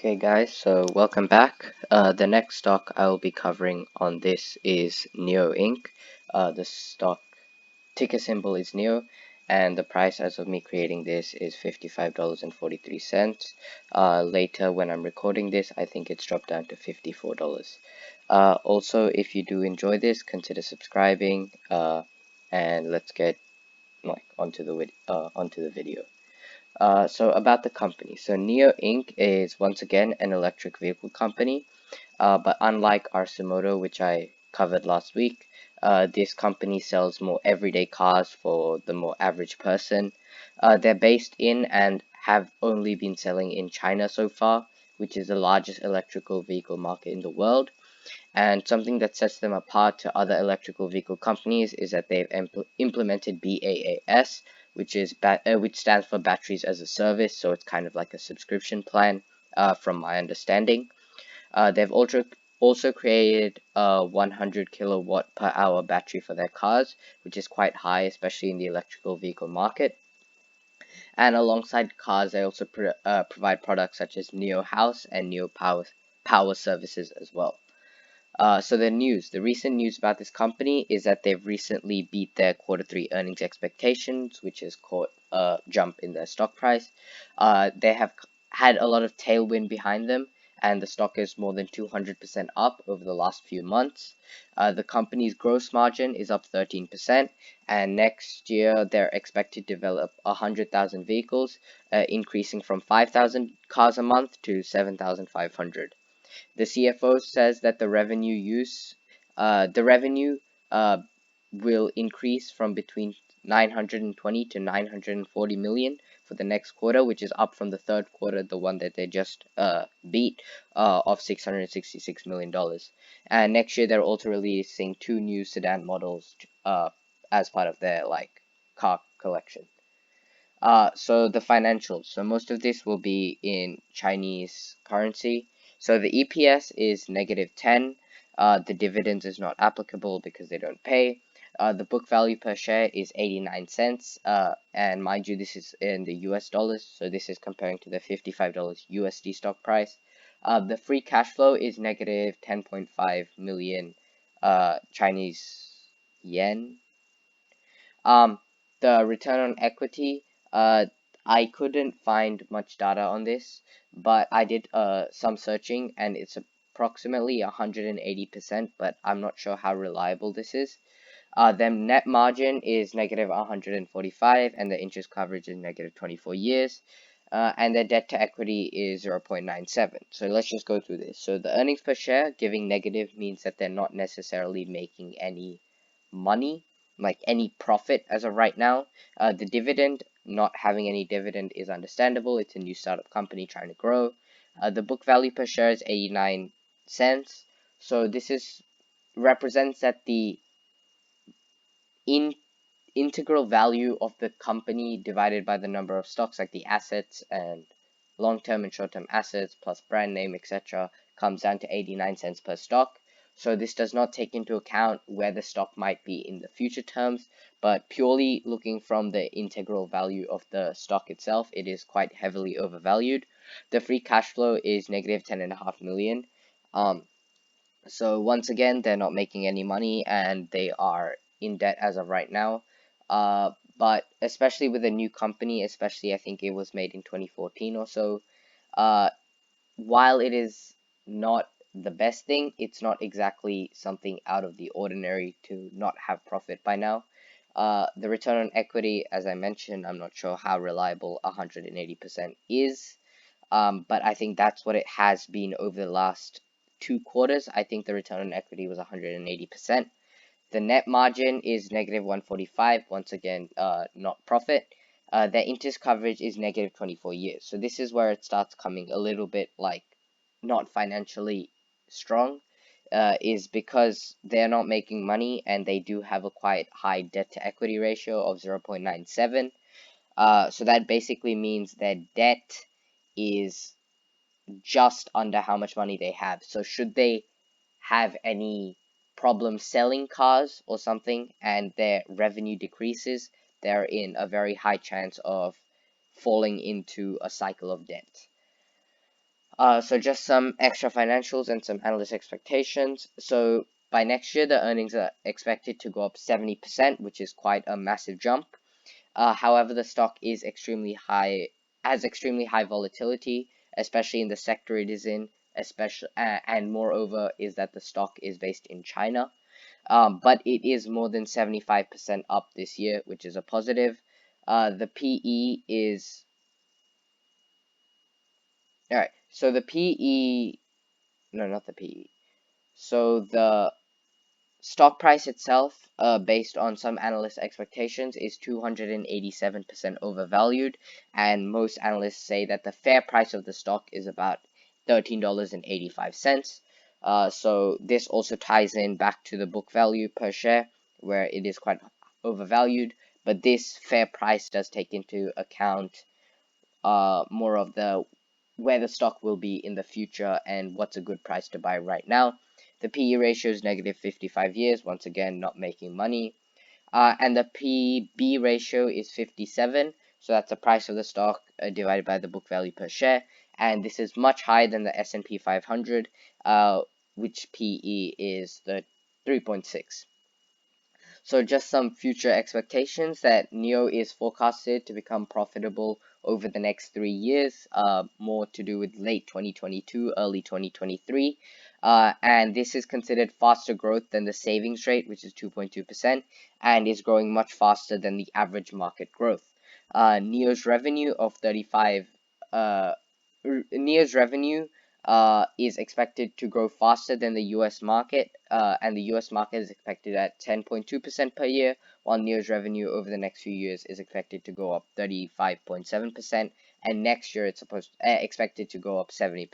Okay guys, so welcome back. The next stock I will be covering on this is Nio Inc. The stock ticker symbol is Nio, and the price as of me creating this is $55.43. Later when I'm recording this, I think it's dropped down to $54. Also, if you do enjoy this, consider subscribing, and let's get onto the video. So about the company. So Nio Inc. is once again an electric vehicle company, but unlike Arcimoto, which I covered last week, this company sells more everyday cars for the more average person. They're based in and have only been selling in China so far, which is the largest electrical vehicle market in the world. And something that sets them apart to other electrical vehicle companies is that they've implemented BaaS, which stands for Batteries as a Service. So it's kind of like a subscription plan, from my understanding. They've also created a 100 kilowatt per hour battery for their cars, which is quite high, especially in the electrical vehicle market. And alongside cars, they also provide products such as Nio House and Nio Power services as well. So the recent news about this company is that they've recently beat their Q3 earnings expectations, which has caught a jump in their stock price. They have had a lot of tailwind behind them, and the stock is more than 200% up over the last few months. The company's gross margin is up 13%, and next year they're expected to develop 100,000 vehicles, increasing from 5,000 cars a month to 7,500. The CFO says that the revenue will increase from between 920 to 940 million for the next quarter, which is up from the third quarter, the one that they just beat, of $666 million. And next year they're also releasing two new sedan models as part of their car collection. So the financials. So most of this will be in Chinese currency. So the EPS is -10. The dividends is not applicable because they don't pay. The book value per share is 89 cents. And mind you, this is in the US dollars. So this is comparing to the $55 USD stock price. The free cash flow is negative 10.5 million Chinese yen. The return on equity, I couldn't find much data on this, but I did some searching and it's approximately 180%, but I'm not sure how reliable this is. The net margin is negative 145 and the interest coverage is negative 24 years. And the debt to equity is 0.97. So let's just go through this. So the earnings per share giving negative means that they're not necessarily making any money, like any profit as of right now. The dividend, not having any dividend is understandable. It's a new startup company trying to grow. The book value per share is 89 cents. So this represents that the integral value of the company divided by the number of stocks, like the assets and long-term and short-term assets plus brand name, etc., comes down to 89 cents per stock. So this does not take into account where the stock might be in the future terms, but purely looking from the integral value of the stock itself, it is quite heavily overvalued. The free cash flow is negative 10.5 million. So once again, they're not making any money and they are in debt as of right now. But especially with a new company, especially I think it was made in 2014 or so, while it is not the best thing, it's not exactly something out of the ordinary to not have profit by now. The return on equity, as I mentioned, I'm not sure how reliable 180% is, but I think that's what it has been over the last 2 quarters. I think the return on equity was 180%. The net margin is negative 145, once again, not profit. Their interest coverage is negative 24 years. So this is where it starts coming a little bit not financially strong, is because they're not making money and they do have a quite high debt to equity ratio of 0.97. So that basically means their debt is just under how much money they have. So should they have any problem selling cars or something and their revenue decreases, they're in a very high chance of falling into a cycle of debt. So just some extra financials and some analyst expectations. So by next year, the earnings are expected to go up 70%, which is quite a massive jump. However, the stock is extremely high, has extremely high volatility, especially in the sector it is in, especially and moreover is that the stock is based in China. But it is more than 75% up this year, which is a positive. The PE is all right. So the PE, no, not the PE. So the stock price itself, based on some analyst expectations, is 287% overvalued, and most analysts say that the fair price of the stock is about $13.85. So this also ties in back to the book value per share, where it is quite overvalued, but this fair price does take into account more of the where the stock will be in the future and what's a good price to buy right now. The PE ratio is negative 55 years, once again, not making money. And the PB ratio is 57, so that's the price of the stock divided by the book value per share. And this is much higher than the S&P 500, which PE is the 3.6. So just some future expectations that Nio is forecasted to become profitable over the next 3 years, more to do with late 2022, early 2023. And this is considered faster growth than the savings rate, which is 2.2%, and is growing much faster than the average market growth. Nio's revenue of 35, Nio's revenue is expected to grow faster than the US market, and the US market is expected at 10.2% per year, while Neo's revenue over the next few years is expected to go up 35.7%, and next year it's expected to go up 70%.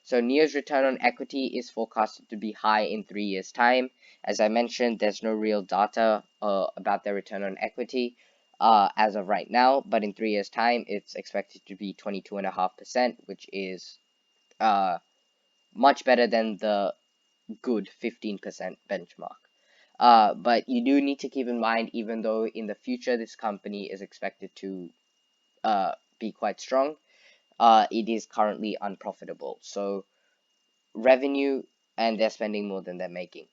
So Neo's return on equity is forecasted to be high in 3 years' time. As I mentioned, there's no real data about their return on equity as of right now, but in 3 years' time, it's expected to be 22.5%, which is much better than the good 15% benchmark. But you do need to keep in mind, even though in the future this company is expected to be quite strong, it is currently unprofitable. So revenue, and they're spending more than they're making.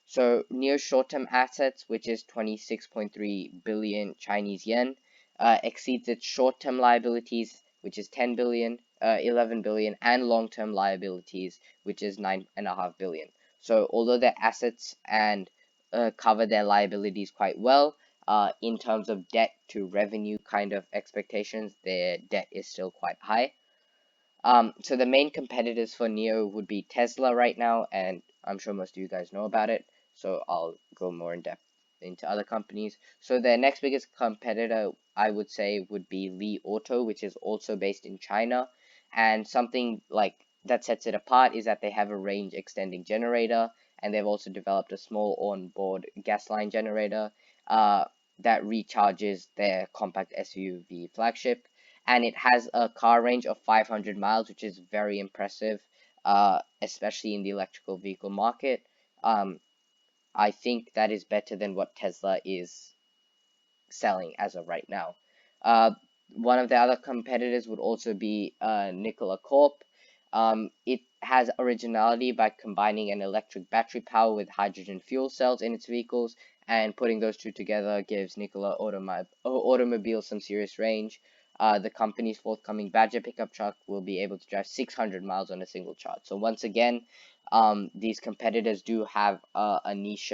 So near short-term assets, which is 26.3 billion Chinese yen, exceeds its short-term liabilities, which is 10 billion, 11 billion, and long-term liabilities, which is 9.5 billion. So although their assets and cover their liabilities quite well, in terms of debt to revenue kind of expectations, their debt is still quite high. So the main competitors for Nio would be Tesla right now, and I'm sure most of you guys know about it, so I'll go more in depth into other companies. So their next biggest competitor, I would say, would be Li Auto, which is also based in China, and something like that sets it apart is that they have a range extending generator, and they've also developed a small onboard gas line generator that recharges their compact SUV flagship, and it has a car range of 500 miles, which is very impressive, especially in the electrical vehicle market. I think that is better than what Tesla is selling as of right now. Uh, One of the other competitors would also be Nikola Corp. It has originality by combining an electric battery power with hydrogen fuel cells in its vehicles, and putting those two together gives Nikola Automobile some serious range. The company's forthcoming Badger pickup truck will be able to drive 600 miles on a single charge. So once again, these competitors do have a niche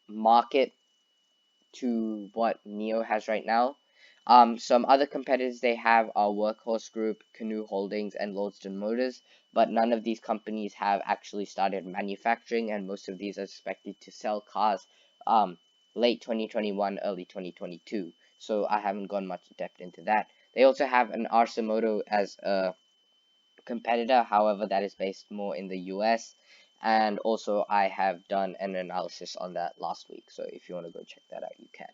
market to what Nio has right now. Some other competitors they have are Workhorse Group, Canoe Holdings, and Lordstown Motors, but none of these companies have actually started manufacturing, and most of these are expected to sell cars late 2021, early 2022. So I haven't gone much depth into that. They also have an Arcimoto as a competitor, however, that is based more in the US. And also, I have done an analysis on that last week. So if you want to go check that out, you can.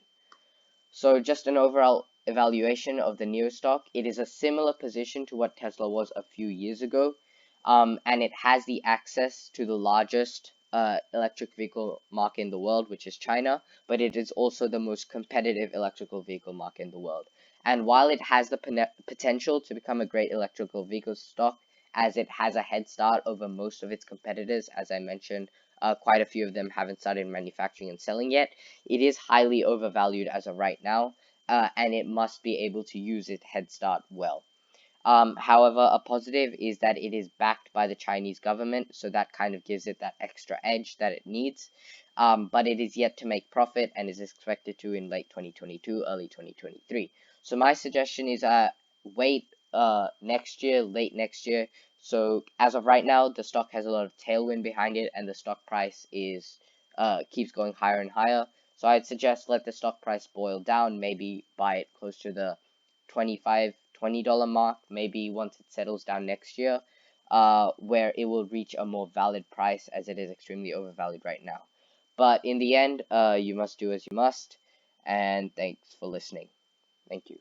So just an overall evaluation of the Nio stock. It is a similar position to what Tesla was a few years ago. And it has the access to the largest electric vehicle market in the world, which is China, but it is also the most competitive electrical vehicle market in the world. And while it has the potential to become a great electrical vehicle stock, as it has a head start over most of its competitors, as I mentioned, quite a few of them haven't started manufacturing and selling yet, it is highly overvalued as of right now, and it must be able to use its head start well. However, a positive is that it is backed by the Chinese government, so that kind of gives it that extra edge that it needs. But it is yet to make profit and is expected to in late 2022, early 2023. So my suggestion is wait next year, late next year. So as of right now, the stock has a lot of tailwind behind it, and the stock price is keeps going higher and higher. So I'd suggest let the stock price boil down, maybe buy it close to the $20 mark, maybe once it settles down next year, where it will reach a more valid price as it is extremely overvalued right now. But in the end, you must do as you must, and thanks for listening. Thank you.